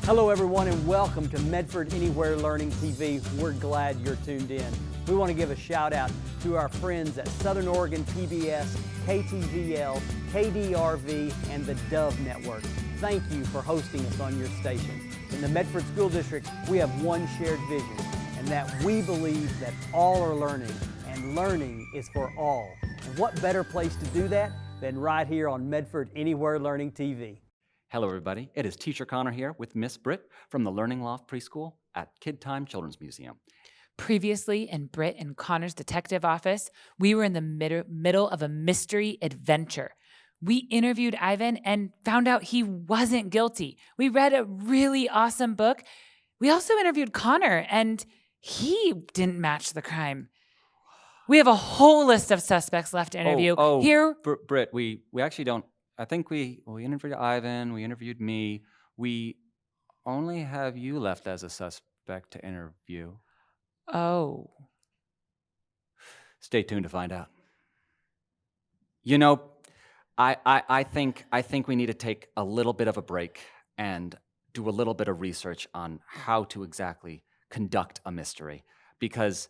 Hello everyone and welcome to Medford Anywhere Learning TV. We're glad you're tuned in. We want to give a shout out to our friends at Southern Oregon PBS, KTVL, KDRV, and the Dove Network. Thank you for hosting us on your station. In the Medford School District, we have one shared vision, and that we believe that all are learning, and learning is for all. And what better place to do that than right here on Medford Anywhere Learning TV. Hello everybody, it is Teacher Connor here with Miss Britt from the Learning Loft Preschool at Kid Time Children's Museum. Previously in Britt and Connor's detective office, we were in the middle of a mystery adventure. We interviewed Ivan and found out he wasn't guilty. We read a really awesome book. We also interviewed Connor and he didn't match the crime. We have a whole list of suspects left to interview. Here, Britt, we actually don't. I think we interviewed Ivan, we interviewed me. We only have you left as a suspect to interview. Oh. Stay tuned to find out. You know, I think we need to take a little bit of a break and do a little bit of research on how to exactly conduct a mystery, because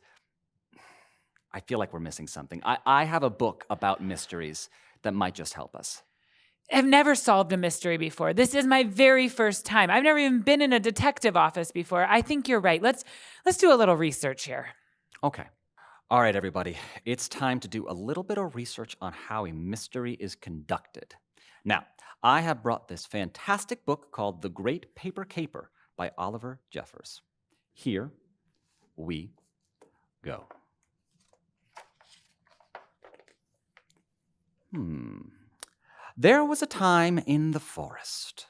I feel like we're missing something. I have a book about mysteries that might just help us. I've never solved a mystery before. This is my very first time. I've never even been in a detective office before. I think you're right. Let's do a little research here. Okay. All right, everybody. It's time to do a little bit of research on how a mystery is conducted. Now, I have brought this fantastic book called The Great Paper Caper by Oliver Jeffers. Here we go. There was a time in the forest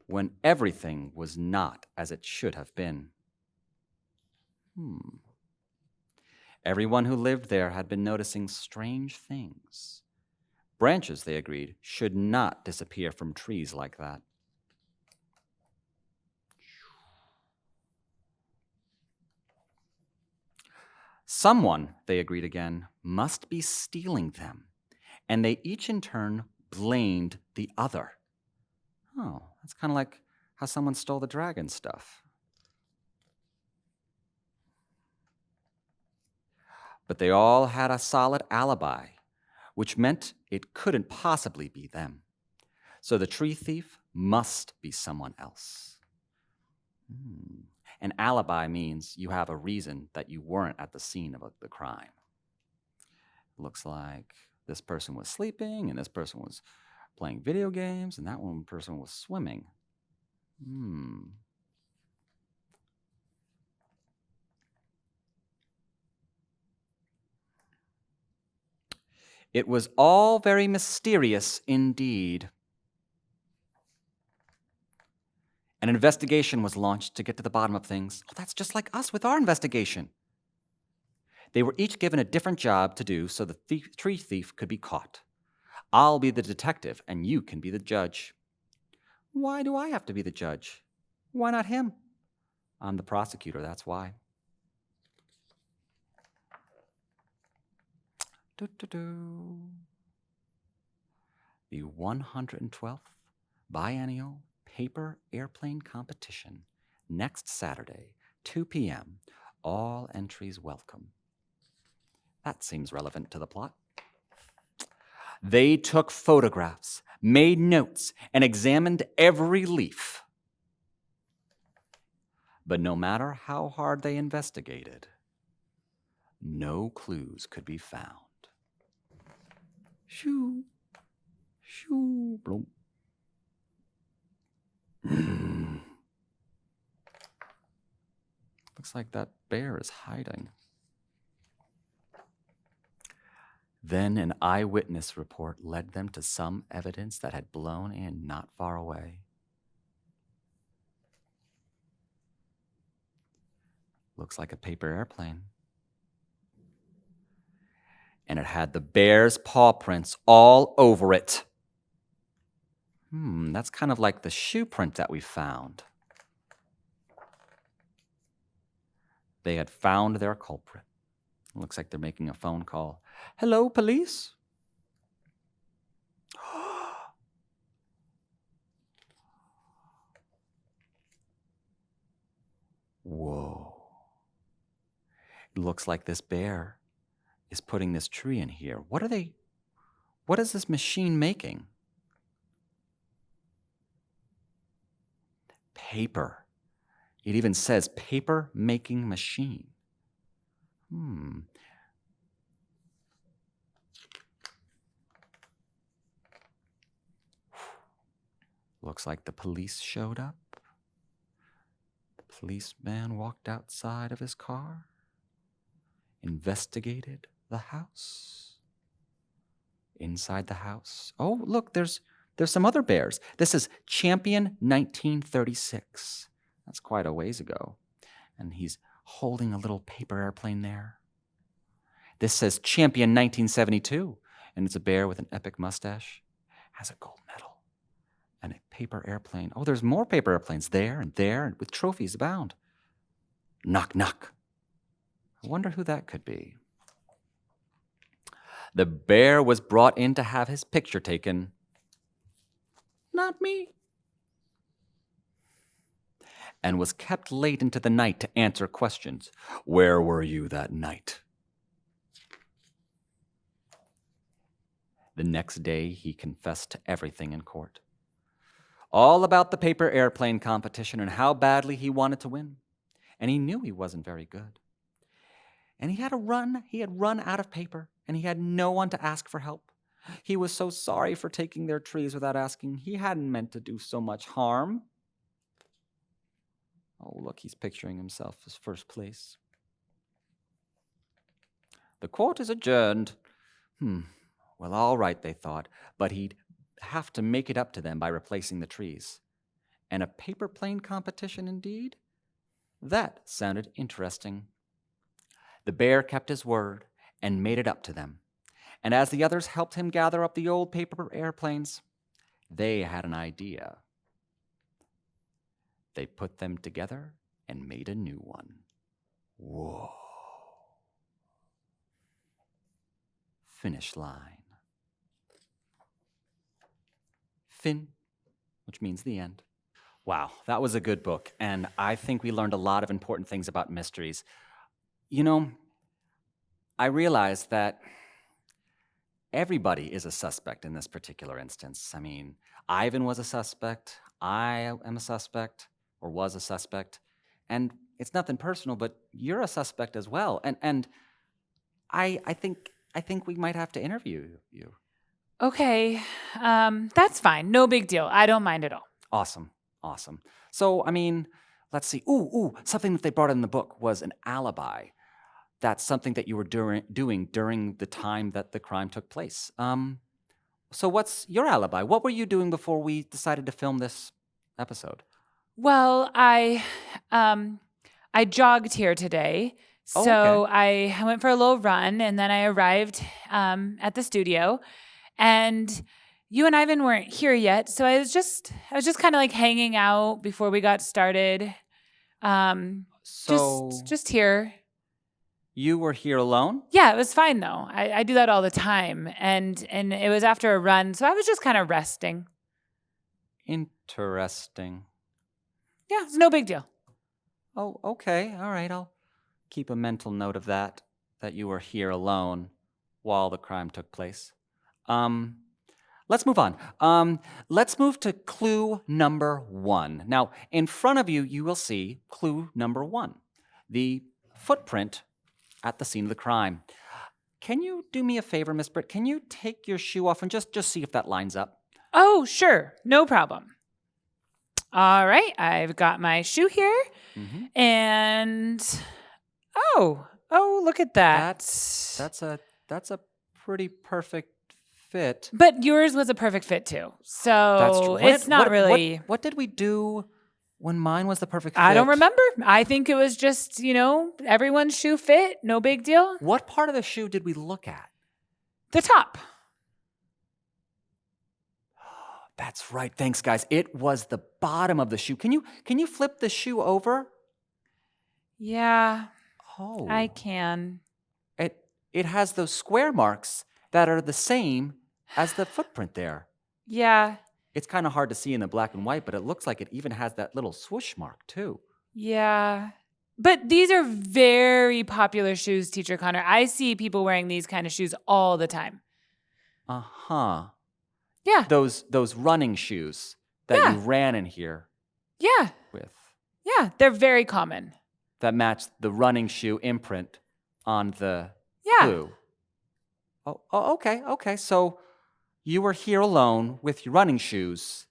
when everything was not as it should have been. Everyone who lived there had been noticing strange things. Branches, they agreed, should not disappear from trees like that. Someone, they agreed again, must be stealing them. And they each in turn blamed the other. Oh, that's kind of like how someone stole the dragon stuff. But they all had a solid alibi, which meant it couldn't possibly be them. So the tree thief must be someone else. An alibi means you have a reason that you weren't at the scene of the crime. Looks like this person was sleeping, and this person was playing video games, and that one person was swimming. It was all very mysterious indeed. An investigation was launched to get to the bottom of things. Oh, that's just like us with our investigation. They were each given a different job to do so the tree thief could be caught. I'll be the detective, and you can be the judge. Why do I have to be the judge? Why not him? I'm the prosecutor, that's why. The 112th Biennial Paper Airplane Competition, next Saturday, 2 p.m. All entries welcome. That seems relevant to the plot. They took photographs, made notes, and examined every leaf. But no matter how hard they investigated, no clues could be found. Shoo, shoo, bloom. Looks like that bear is hiding. Then an eyewitness report led them to some evidence that had blown in not far away. Looks like a paper airplane. And it had the bear's paw prints all over it. That's kind of like the shoe print that we found. They had found their culprit. Looks like they're making a phone call. Hello, police? Whoa. It looks like this bear is putting this tree in here. What is this machine making? Paper. It even says paper making machine. Looks like the police showed up. The policeman walked outside of his car, investigated the house. Inside the house. Oh, look, there's some other bears. This is Champion 1936. That's quite a ways ago. And he's holding a little paper airplane there. This says Champion 1972, and it's a bear with an epic mustache. Has a gold medal and a paper airplane. Oh, there's more paper airplanes there and with trophies abound. Knock, knock. I wonder who that could be. The bear was brought in to have his picture taken. Not me. And was kept late into the night to answer questions. Where were you that night? The next day, he confessed to everything in court. All about the paper airplane competition and how badly he wanted to win. And he knew he wasn't very good. And he had run out of paper, and he had no one to ask for help. He was so sorry for taking their trees without asking. He hadn't meant to do so much harm. Oh, look, he's picturing himself as first place. The court is adjourned. Well, all right, they thought, but he'd have to make it up to them by replacing the trees. And a paper plane competition indeed? That sounded interesting. The bear kept his word and made it up to them. And as the others helped him gather up the old paper airplanes, they had an idea. They put them together and made a new one. Whoa. Finish line. Fin, which means the end. Wow, that was a good book, and I think we learned a lot of important things about mysteries. You know, I realized that everybody is a suspect in this particular instance. I mean, Ivan was a suspect, I am a suspect, or was a suspect, and it's nothing personal, but you're a suspect as well. And I think we might have to interview you. Okay, that's fine. No big deal. I don't mind at all. Awesome. So, I mean, let's see. Something that they brought in the book was an alibi. That's something that you were doing during the time that the crime took place. So what's your alibi? What were you doing before we decided to film this episode? Well, I jogged here today. So okay. I went for a little run, and then I arrived at the studio, and you and Ivan weren't here yet. So I was just kind of like hanging out before we got started. Just here. You were here alone? Yeah, it was fine though. I do that all the time, and it was after a run, so I was just kind of resting. Interesting. Yeah, it's no big deal. Oh, okay. All right. I'll keep a mental note of that you were here alone while the crime took place. Let's move on. Let's move to clue number 1. Now, in front of you, you will see clue number 1, the footprint at the scene of the crime. Can you do me a favor, Miss Britt? Can you take your shoe off and just see if that lines up? Oh, sure. No problem. All right. I've got my shoe here. Mm-hmm. And oh, look at that. That's a pretty perfect fit. But yours was a perfect fit too. So That's true. it's not really. What did we do when mine was the perfect fit? I don't remember. I think it was just, everyone's shoe fit. No big deal. What part of the shoe did we look at? The top. That's right. Thanks, guys. It was the bottom of the shoe. Can you flip the shoe over? Yeah. Oh. I can. It has those square marks that are the same as the footprint there. Yeah. It's kind of hard to see in the black and white, but it looks like it even has that little swoosh mark too. Yeah. But these are very popular shoes, Teacher Connor. I see people wearing these kind of shoes all the time. Uh-huh. Yeah. Those running shoes that Yeah. you ran in here Yeah. with Yeah. They're very common. that match the running shoe imprint on the Yeah. clue. Okay. So you were here alone with your running shoes.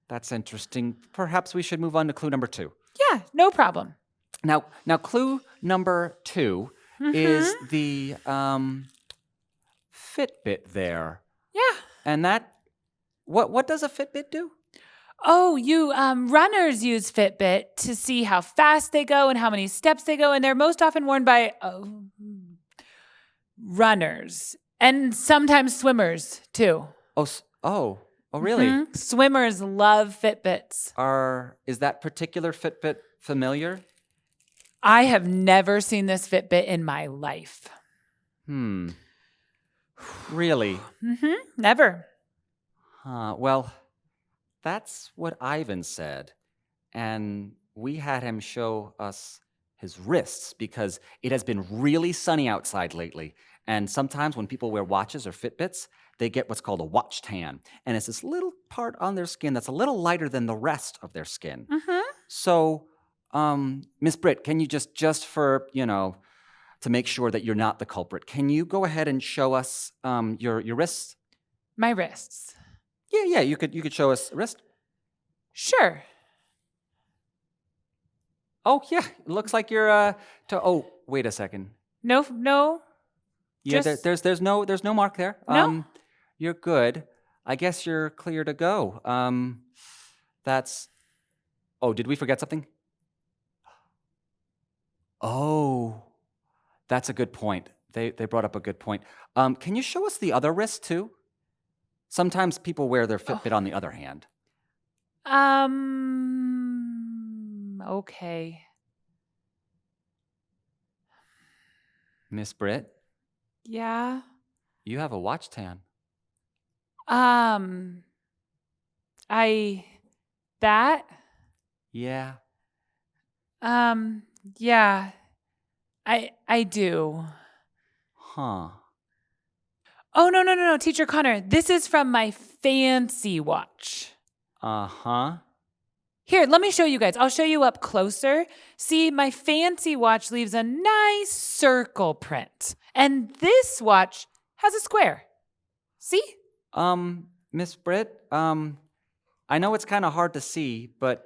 That's interesting. Perhaps we should move on to clue number 2. Yeah. No problem. Now, clue number 2 is the Fitbit there. Yeah. And that, what does a Fitbit do? Oh, you runners use Fitbit to see how fast they go and how many steps they go, and they're most often worn by runners and sometimes swimmers too. Oh, really? Mhm. Swimmers love Fitbits. Is that particular Fitbit familiar? I have never seen this Fitbit in my life. Really? Never. Well, that's what Ivan said. And we had him show us his wrists because it has been really sunny outside lately. And sometimes when people wear watches or Fitbits, they get what's called a watch tan. And it's this little part on their skin that's a little lighter than the rest of their skin. So, Miss Britt, can you just for, to make sure that you're not the culprit, can you go ahead and show us your wrists? My wrists. Yeah, you could show us a wrist. Sure. Oh, yeah, it looks like you're oh, wait a second. No. Yeah, Just- there's no mark there. No? You're good. I guess you're clear to go. Oh, did we forget something? Oh, that's a good point. They brought up a good point. Can you show us the other wrist too? Sometimes people wear their Fitbit on the other hand. Okay. Miss Britt, Yeah. you have a watch tan. That? Yeah. Yeah. I do. Huh. Oh, no, Teacher Connor. This is from my fancy watch. Uh-huh. Here, let me show you guys. I'll show you up closer. See, my fancy watch leaves a nice circle print. And this watch has a square. See? Miss Britt, I know it's kind of hard to see, but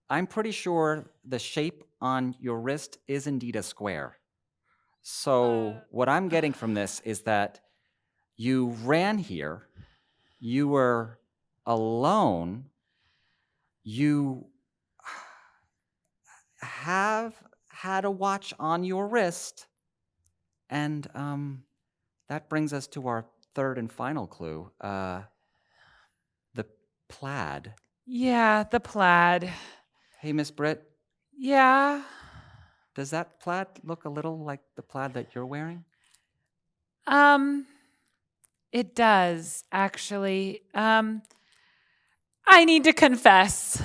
I'm pretty sure the shape on your wrist is indeed a square. So what I'm getting from this is that you ran here, you were alone, you have had a watch on your wrist, and that brings us to our third and final clue, the plaid. Yeah, the plaid. Hey, Miss Britt, Yeah. does that plaid look a little like the plaid that you're wearing? It does, actually. I need to confess.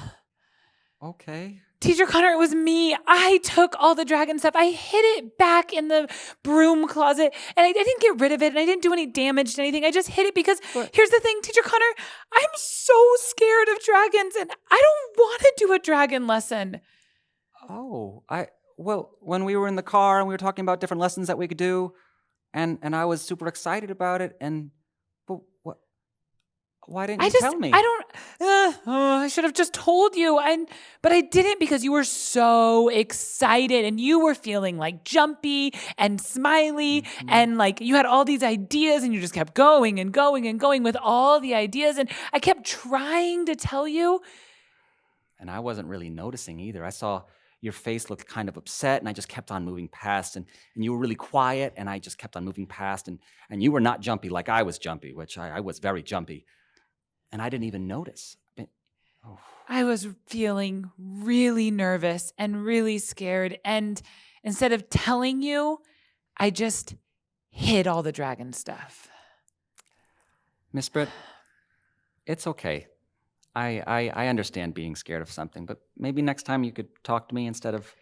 Okay. Teacher Connor, it was me. I took all the dragon stuff. I hid it back in the broom closet, and I didn't get rid of it, and I didn't do any damage to anything. I just hid it because here's the thing, Teacher Connor, I'm so scared of dragons, and I don't want to do a dragon lesson. Oh, well, when we were in the car and we were talking about different lessons that we could do, and I was super excited about it, but what? Why didn't you tell me? I should have just told you. But I didn't because you were so excited and you were feeling like jumpy and smiley and like you had all these ideas and you just kept going and going and going with all the ideas. And I kept trying to tell you. And I wasn't really noticing either. I saw your face look kind of upset and I just kept on moving past and you were really quiet and I just kept on moving past and you were not jumpy like I was jumpy, which I was very jumpy. And I didn't even notice. I was feeling really nervous and really scared. And instead of telling you, I just hid all the dragon stuff. Miss Britt, it's okay. I understand being scared of something, but maybe next time you could talk to me instead of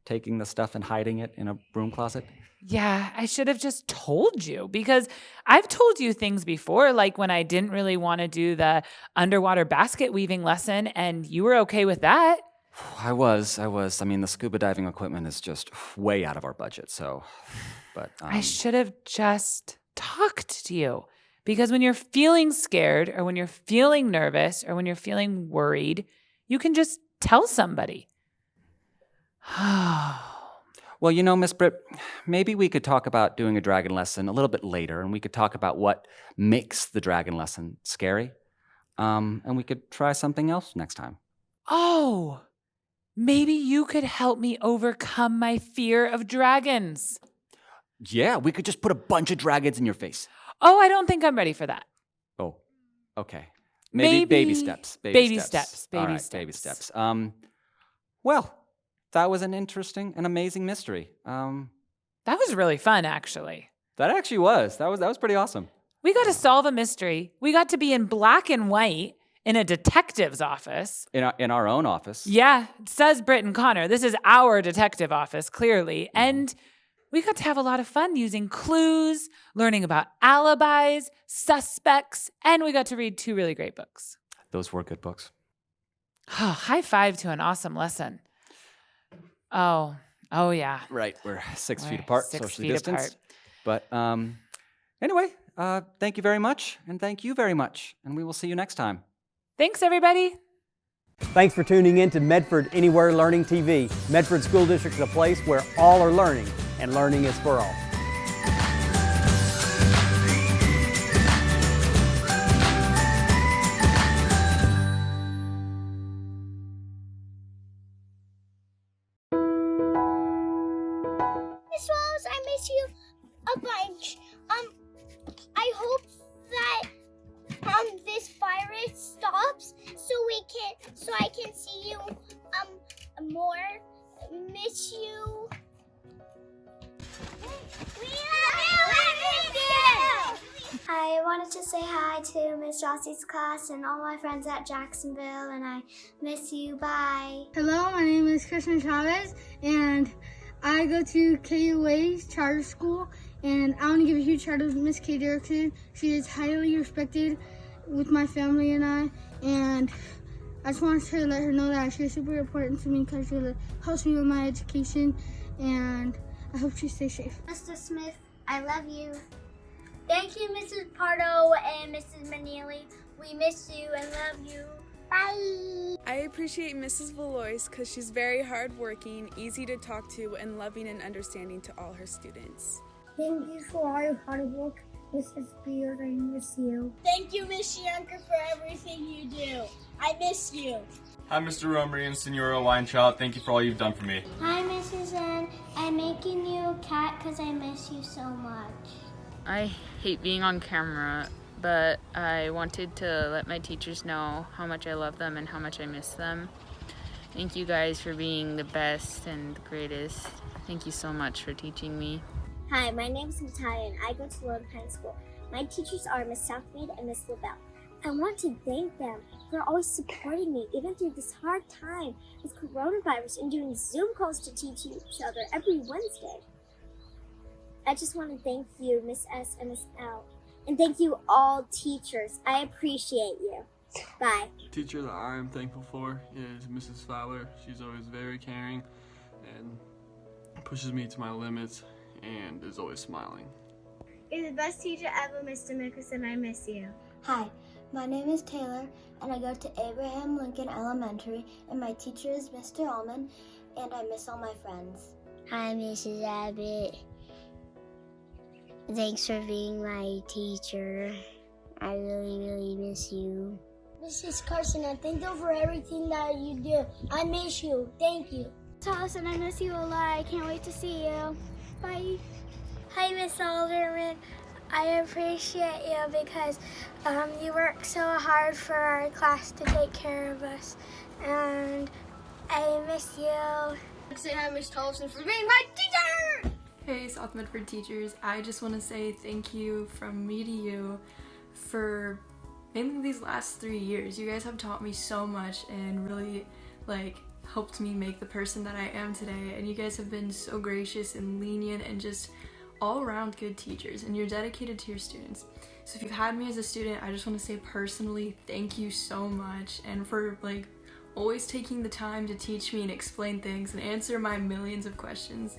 taking the stuff and hiding it in a broom closet? Yeah, I should have just told you because I've told you things before, like when I didn't really want to do the underwater basket weaving lesson and you were okay with that. I was. I mean, the scuba diving equipment is just way out of our budget, so, but. I should have just talked to you because when you're feeling scared or when you're feeling nervous or when you're feeling worried, you can just tell somebody. Well, you know, Miss Britt, maybe we could talk about doing a dragon lesson a little bit later, and we could talk about what makes the dragon lesson scary. And we could try something else next time. Oh, maybe you could help me overcome my fear of dragons. Yeah, we could just put a bunch of dragons in your face. Oh, I don't think I'm ready for that. Oh, okay. Maybe baby steps. Baby steps. All right, baby steps. Well, that was an interesting and amazing mystery. That was really fun, actually. That actually was. That was pretty awesome. We got to solve a mystery. We got to be in black and white in a detective's office. In our own office. Yeah, it says Britt and Connor. This is our detective office, clearly. And we got to have a lot of fun using clues, learning about alibis, suspects, and we got to read 2 really great books. Those were good books. High five to an awesome lesson. Oh yeah. Right, we're 6 feet apart, 6 socially feet distanced. apart. But anyway, thank you very much, and thank you very much, and we will see you next time. Thanks, everybody. Thanks for tuning in to Medford Anywhere Learning TV. Medford School District is a place where all are learning, and learning is for all. Miss Rose, I miss you a bunch. I hope that this virus stops so I can see you more. Miss you. We love you. I wanted to say hi to Miss Rossi's class and all my friends at Jacksonville, and I miss you. Bye. Hello, my name is Christian Chavez, and I go to KUA's charter school, and I want to give a huge shout out to Miss Kay Derrickson. She is highly respected with my family and I, and I just wanted to let her know that she is super important to me because she helps me with my education, and I hope she stays safe. Mr. Smith, I love you. Thank you, Mrs. Pardo and Mrs. Manili. We miss you and love you. Bye. I appreciate Mrs. Valois because she's very hardworking, easy to talk to, and loving and understanding to all her students. Thank you for all your hard work, Mrs. Beard. I miss you. Thank you, Miss Yanker, for everything you do. I miss you. Hi, Mr. Romery and Senora Winechild. Thank you for all you've done for me. Hi, Mrs. N. I'm making you a cat because I miss you so much. I hate being on camera, but I wanted to let my teachers know how much I love them and how much I miss them. Thank you guys for being the best and the greatest. Thank you so much for teaching me. Hi, my name is Natalia and I go to Loft High School. My teachers are Miss Southmead and Miss LaBelle. I want to thank them for always supporting me, even through this hard time with coronavirus and doing Zoom calls to teach each other every Wednesday. I just want to thank you, Miss S and Miss L. And thank you all teachers. I appreciate you. Bye. The teacher that I am thankful for is Mrs. Fowler. She's always very caring and pushes me to my limits and is always smiling. You're the best teacher ever, Mr. Mickelson. I miss you. Hi, my name is Taylor, and I go to Abraham Lincoln Elementary, and my teacher is Mr. Allman, and I miss all my friends. Hi, Mrs. Abbott. Thanks for being my teacher. I really, really miss you. Mrs. Carson, I thank you for everything that you do. I miss you. Thank you. Allison, I miss you a lot. I can't wait to see you. Bye. Hi, Miss Alderman. I appreciate you because you work so hard for our class to take care of us. And I miss you. Say hi, Miss Thompson, for being my teacher! Hey, South Medford teachers. I just want to say thank you from me to you for mainly these last 3 years. You guys have taught me so much and really helped me make the person that I am today, and you guys have been so gracious and lenient and just all around good teachers, and you're dedicated to your students. So if you've had me as a student, I just want to say personally thank you so much, and for like always taking the time to teach me and explain things and answer my millions of questions.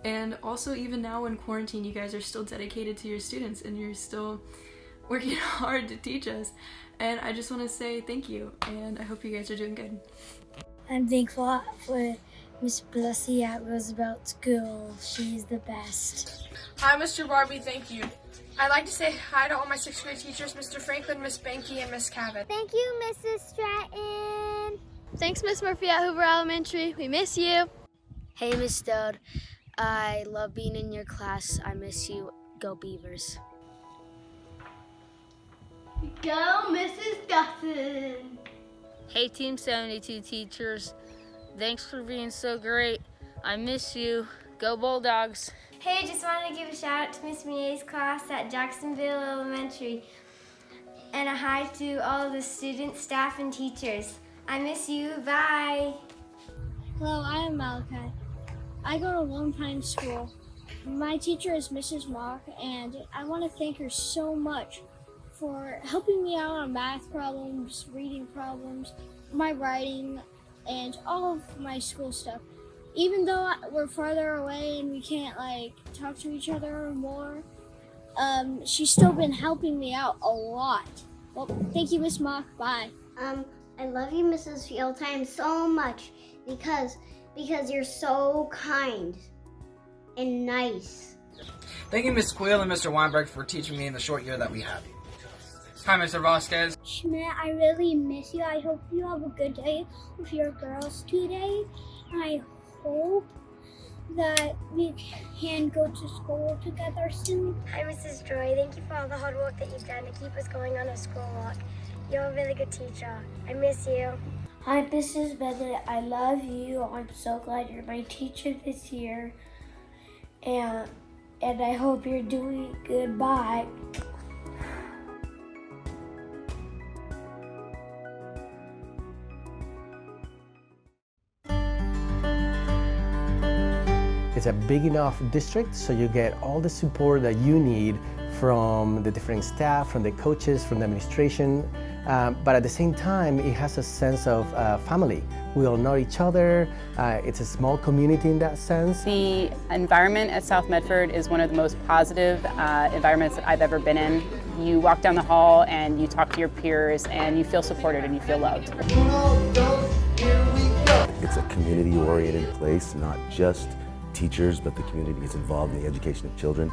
And also, even now in quarantine, you guys are still dedicated to your students and you're still working hard to teach us. And I just want to say thank you, and I hope you guys are doing good. I'm thankful for Miss Blessy at Roosevelt School. She's the best. Hi, Mr. Barbie, thank you. I'd like to say hi to all my 6th grade teachers, Mr. Franklin, Miss Banky, and Miss Cabot. Thank you, Mrs. Stratton. Thanks, Miss Murphy at Hoover Elementary. We miss you. Hey, Miss Dode. I love being in your class. I miss you. Go Beavers. Go, Mrs. Dawson. Hey, Team 72 teachers. Thanks for being so great. I miss you. Go Bulldogs. Hey, just wanted to give a shout out to Miss Mie's class at Jacksonville Elementary. And a hi to all of the students, staff, and teachers. I miss you. Bye. Hello, I am Malachi. I go to Lone Pine School. My teacher is Mrs. Mock, and I want to thank her so much for helping me out on math problems, reading problems, my writing, and all of my school stuff. Even though we're farther away and we can't talk to each other more, she's still been helping me out a lot. Well, thank you, Miss Mock. Bye. I love you, Mrs. Fieldtime, so much because you're so kind and nice. Thank you, Miss Quill and Mr. Weinberg, for teaching me in the short year that we have. Hi, Mr. Vasquez. Schmidt, I really miss you. I hope you have a good day with your girls today. I hope that we can go to school together soon. Hi, Mrs. Joy. Thank you for all the hard work that you've done to keep us going on a school walk. You're a really good teacher. I miss you. Hi, Mrs. Bennett. I love you. I'm so glad you're my teacher this year. And I hope you're doing good. Bye. It's a big enough district, so you get all the support that you need from the different staff, from the coaches, from the administration. But at the same time, it has a sense of family. We all know each other. It's a small community in that sense. The environment at South Medford is one of the most positive environments that I've ever been in. You walk down the hall and you talk to your peers and you feel supported and you feel loved. It's a community-oriented place, not just teachers, but the community is involved in the education of children.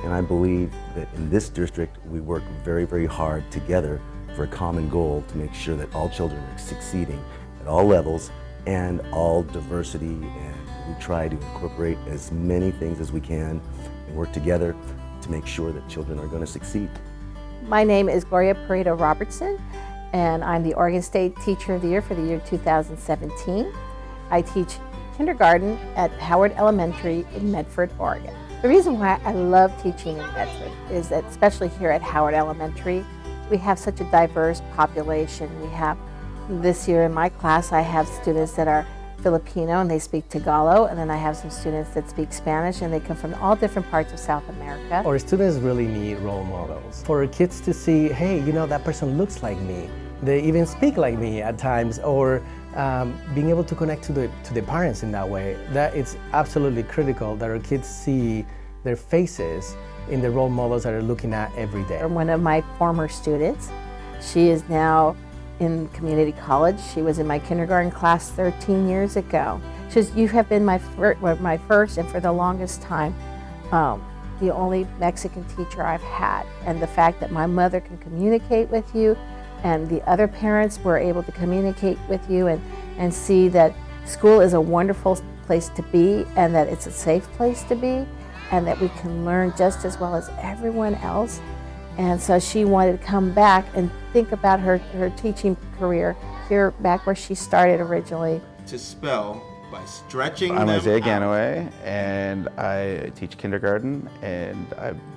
And I believe that in this district, we work very, very hard together for a common goal to make sure that all children are succeeding at all levels and all diversity, and we try to incorporate as many things as we can and work together to make sure that children are going to succeed. My name is Gloria Pareto Robertson, and I'm the Oregon State Teacher of the Year for the year 2017. I teach kindergarten at Howard Elementary in Medford, Oregon. The reason why I love teaching in Medford is that, especially here at Howard Elementary, we have such a diverse population. We have, this year in my class, I have students that are Filipino and they speak Tagalog, and then I have some students that speak Spanish and they come from all different parts of South America. Our students really need role models. For our kids to see, hey, you know, that person looks like me. They even speak like me at times, or being able to connect to the parents in that way. That it's absolutely critical that our kids see their faces in the role models that are looking at every day. One of my former students, she is now in community college. She was in my kindergarten class 13 years ago. She says, you have been my first and for the longest time, the only Mexican teacher I've had. And the fact that my mother can communicate with you and the other parents were able to communicate with you and see that school is a wonderful place to be and that it's a safe place to be and that we can learn just as well as everyone else. And so she wanted to come back and think about her teaching career here back where she started originally. To spell by stretching I'm them Isaiah out. Ganaway, and I teach kindergarten, and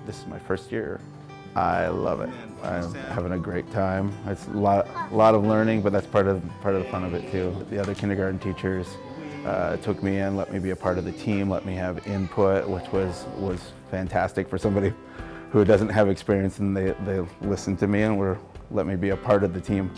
this is my first year I love it. I'm having a great time. It's a lot of learning, but that's part of the fun of it too. The other kindergarten teachers took me in, let me be a part of the team, let me have input, which was fantastic for somebody who doesn't have experience, and they listened to me and let me be a part of the team.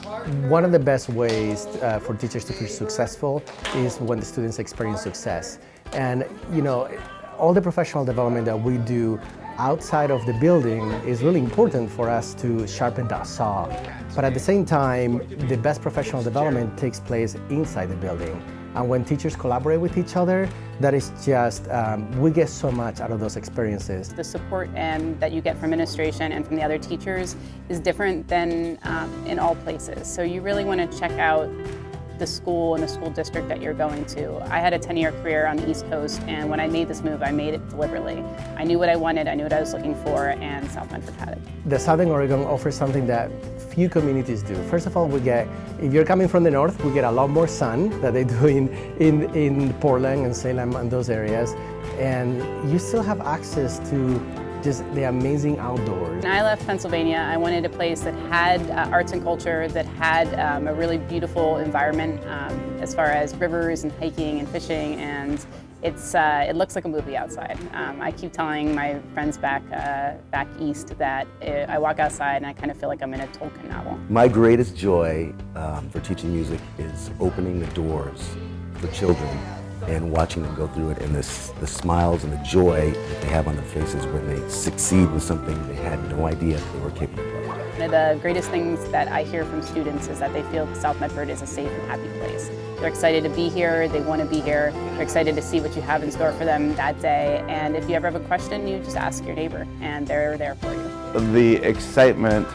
One of the best ways for teachers to feel successful is when the students experience success. And you know, all the professional development that we do outside of the building is really important for us to sharpen that saw. But at the same time, the best professional development takes place inside the building. And when teachers collaborate with each other, that is just, we get so much out of those experiences. The support that you get from administration and from the other teachers is different than in all places. So you really want to check out the school and the school district that you're going to. I had a 10-year career on the East Coast, and when I made this move, I made it deliberately. I knew what I wanted, I knew what I was looking for, and South Medford had it. The Southern Oregon offers something that few communities do. First of all, if you're coming from the north, we get a lot more sun that they do in Portland and Salem and those areas, and you still have access to just the amazing outdoors. When I left Pennsylvania, I wanted a place that had arts and culture, that had a really beautiful environment as far as rivers and hiking and fishing, and it looks like a movie outside. I keep telling my friends back east that I walk outside and I kind of feel like I'm in a Tolkien novel. My greatest joy for teaching music is opening the doors for children and watching them go through it, and the smiles and the joy that they have on their faces when they succeed with something they had no idea they were capable of. One of the greatest things that I hear from students is that they feel South Medford is a safe and happy place. They're excited to be here, they want to be here, they're excited to see what you have in store for them that day, and if you ever have a question, you just ask your neighbor, and they're there for you. The excitement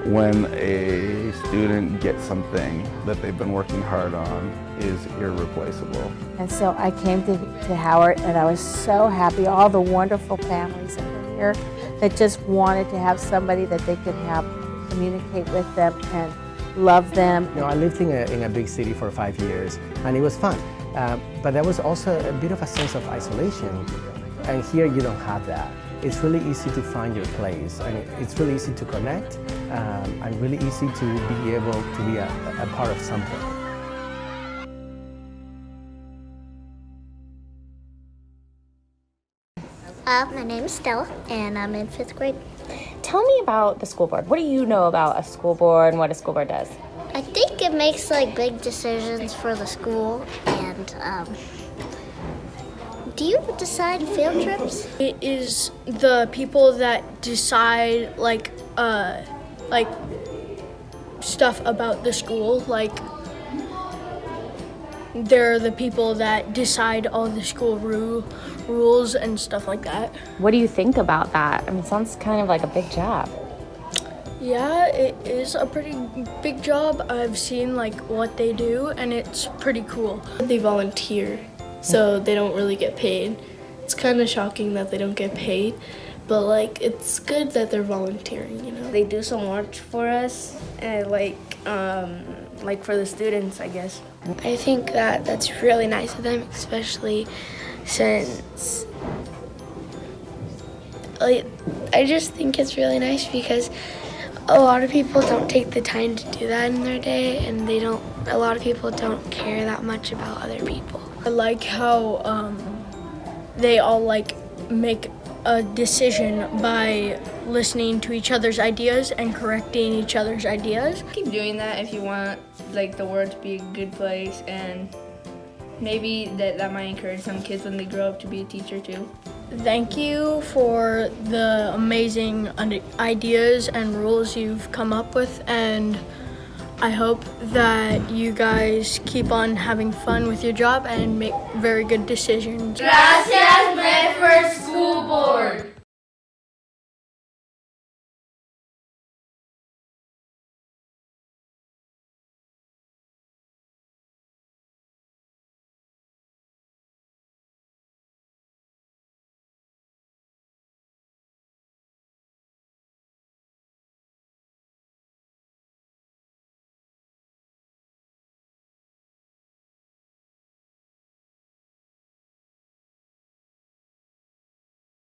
when a student gets something that they've been working hard on is irreplaceable. And so I came to Howard, and I was so happy. All the wonderful families that were here that just wanted to have somebody that they could have communicate with them and love them. You know, I lived in a big city for 5 years, and it was fun. But there was also a bit of a sense of isolation, and here you don't have that. It's really easy to find your place, and it's really easy to connect, and really easy to be able to be a part of something. My name is Stella, and I'm in 5th grade. Tell me about the school board. What do you know about a school board and what a school board does? I think it makes like big decisions for the school, and do you decide field trips? It is the people that decide like stuff about the school, like they're the people that decide all the school rules and stuff like that. What do you think about that? I mean, it sounds kind of like a big job. Yeah, it is a pretty big job. I've seen like what they do, and it's pretty cool. They volunteer, so they don't really get paid. It's kind of shocking that they don't get paid, but like it's good that they're volunteering, you know. They do so much for us, and like for the students, I guess. I think that that's really nice of them, especially since I just think it's really nice because a lot of people don't take the time to do that in their day, and a lot of people don't care that much about other people. I like how they all like make a decision by listening to each other's ideas and correcting each other's ideas. Keep doing that if you want like the world to be a good place, and maybe that might encourage some kids when they grow up to be a teacher too. Thank you for the amazing ideas and rules you've come up with, and I hope that you guys keep on having fun with your job and make very good decisions. Gracias, Medford School Board!